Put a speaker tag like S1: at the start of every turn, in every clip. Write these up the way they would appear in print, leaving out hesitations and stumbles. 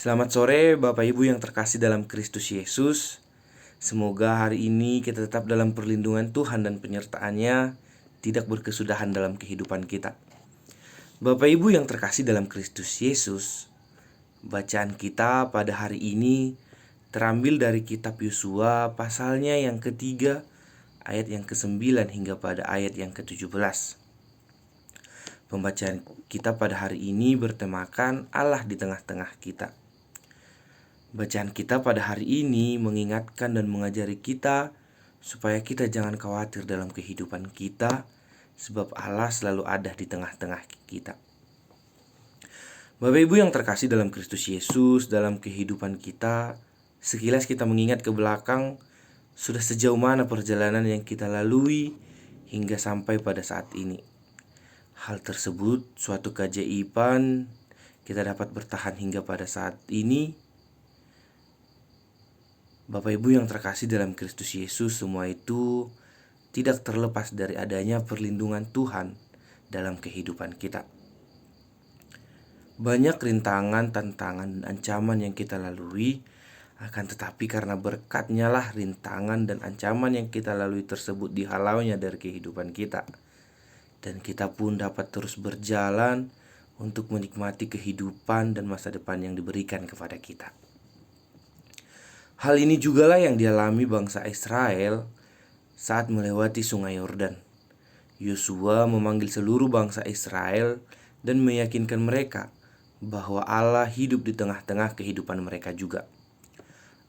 S1: Selamat sore Bapak Ibu yang terkasih dalam Kristus Yesus. Semoga hari ini kita tetap dalam perlindungan Tuhan dan penyertaan-Nya, tidak berkesudahan dalam kehidupan kita. Bapak Ibu yang terkasih dalam Kristus Yesus, bacaan kita pada hari ini terambil dari kitab Yosua pasalnya yang ketiga, ayat yang ke-9 hingga pada ayat yang ke-17. Pembacaan kita pada hari ini bertemakan Allah di tengah-tengah kita. Bacaan kita pada hari ini mengingatkan dan mengajari kita supaya kita jangan khawatir dalam kehidupan kita, sebab Allah selalu ada di tengah-tengah kita. Bapak Ibu yang terkasih dalam Kristus Yesus, dalam kehidupan kita, sekilas kita mengingat ke belakang, sudah sejauh mana perjalanan yang kita lalui hingga sampai pada saat ini. Hal tersebut suatu keajaiban, kita dapat bertahan hingga pada saat ini. Bapak Ibu yang terkasih dalam Kristus Yesus, semua itu tidak terlepas dari adanya perlindungan Tuhan dalam kehidupan kita. Banyak rintangan, tantangan, dan ancaman yang kita lalui, akan tetapi karena berkat-Nya lah rintangan dan ancaman yang kita lalui tersebut dihalaunya dari kehidupan kita. Dan kita pun dapat terus berjalan untuk menikmati kehidupan dan masa depan yang diberikan kepada kita. Hal ini jugalah yang dialami bangsa Israel saat melewati sungai Yordan. Yosua memanggil seluruh bangsa Israel dan meyakinkan mereka bahwa Allah hidup di tengah-tengah kehidupan mereka juga.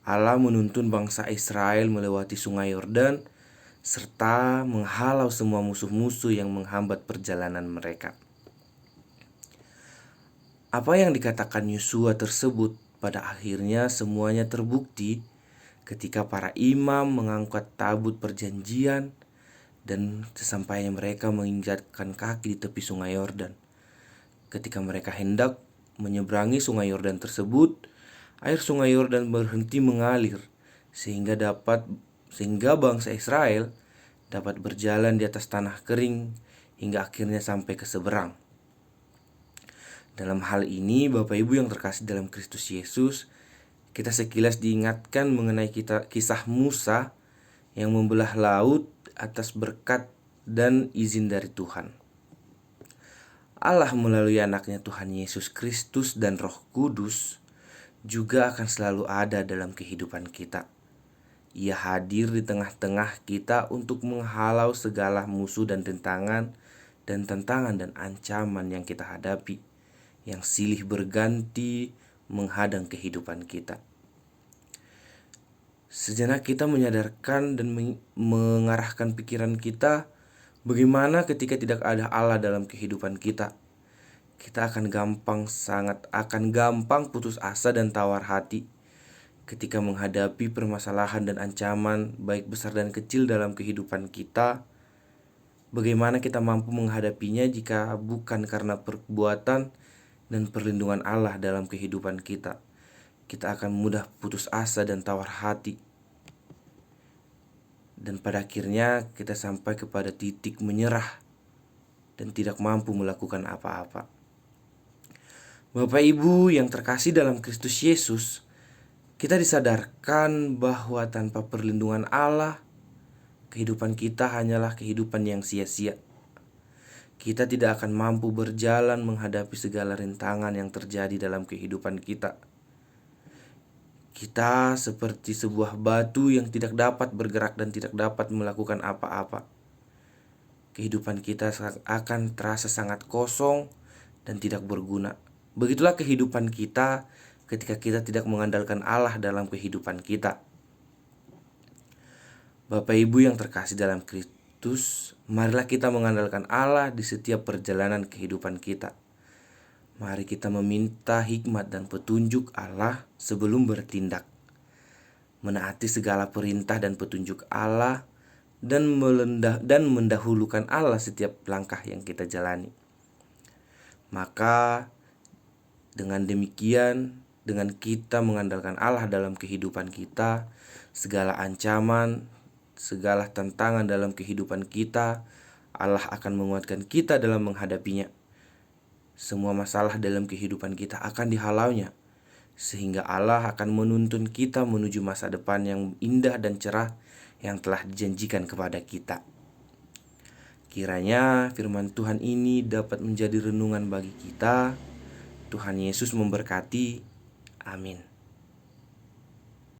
S1: Allah menuntun bangsa Israel melewati sungai Yordan serta menghalau semua musuh-musuh yang menghambat perjalanan mereka. Apa yang dikatakan Yosua tersebut pada akhirnya semuanya terbukti ketika para imam mengangkat tabut perjanjian dan sesampainya mereka menginjakkan kaki di tepi sungai Yordan. Ketika mereka hendak menyeberangi sungai Yordan tersebut, air sungai Yordan berhenti mengalir sehingga bangsa Israel dapat berjalan di atas tanah kering hingga akhirnya sampai ke seberang. Dalam hal ini, Bapak Ibu yang terkasih dalam Kristus Yesus, kita sekilas diingatkan mengenai kisah Musa yang membelah laut atas berkat dan izin dari Tuhan. Allah melalui anaknya Tuhan Yesus Kristus dan Roh Kudus juga akan selalu ada dalam kehidupan kita. Ia hadir di tengah-tengah kita untuk menghalau segala musuh dan tantangan dan ancaman yang kita hadapi, yang silih berganti menghadang kehidupan kita. Sejenak kita menyadarkan dan mengarahkan pikiran kita, bagaimana ketika tidak ada Allah dalam kehidupan kita. Kita akan gampang putus asa dan tawar hati ketika menghadapi permasalahan dan ancaman baik besar dan kecil dalam kehidupan kita. Bagaimana kita mampu menghadapinya jika bukan karena perbuatan dan perlindungan Allah dalam kehidupan kita? Kita akan mudah putus asa dan tawar hati. Dan pada akhirnya kita sampai kepada titik menyerah dan tidak mampu melakukan apa-apa. Bapak Ibu yang terkasih dalam Kristus Yesus, kita disadarkan bahwa tanpa perlindungan Allah, kehidupan kita hanyalah kehidupan yang sia-sia. Kita tidak akan mampu berjalan menghadapi segala rintangan yang terjadi dalam kehidupan kita. Kita seperti sebuah batu yang tidak dapat bergerak dan tidak dapat melakukan apa-apa. Kehidupan kita akan terasa sangat kosong dan tidak berguna. Begitulah kehidupan kita ketika kita tidak mengandalkan Allah dalam kehidupan kita. Bapak Ibu yang terkasih dalam Kristus, marilah kita mengandalkan Allah di setiap perjalanan kehidupan kita. Mari kita meminta hikmat dan petunjuk Allah sebelum bertindak, menaati segala perintah dan petunjuk Allah, dan mendahulukan Allah setiap langkah yang kita jalani. Maka dengan demikian, dengan kita mengandalkan Allah dalam kehidupan kita, segala ancaman, segala tantangan dalam kehidupan kita, Allah akan menguatkan kita dalam menghadapinya. Semua masalah dalam kehidupan kita akan dihalaunya sehingga Allah akan menuntun kita menuju masa depan yang indah dan cerah yang telah dijanjikan kepada kita. Kiranya firman Tuhan ini dapat menjadi renungan bagi kita. Tuhan Yesus memberkati. Amin.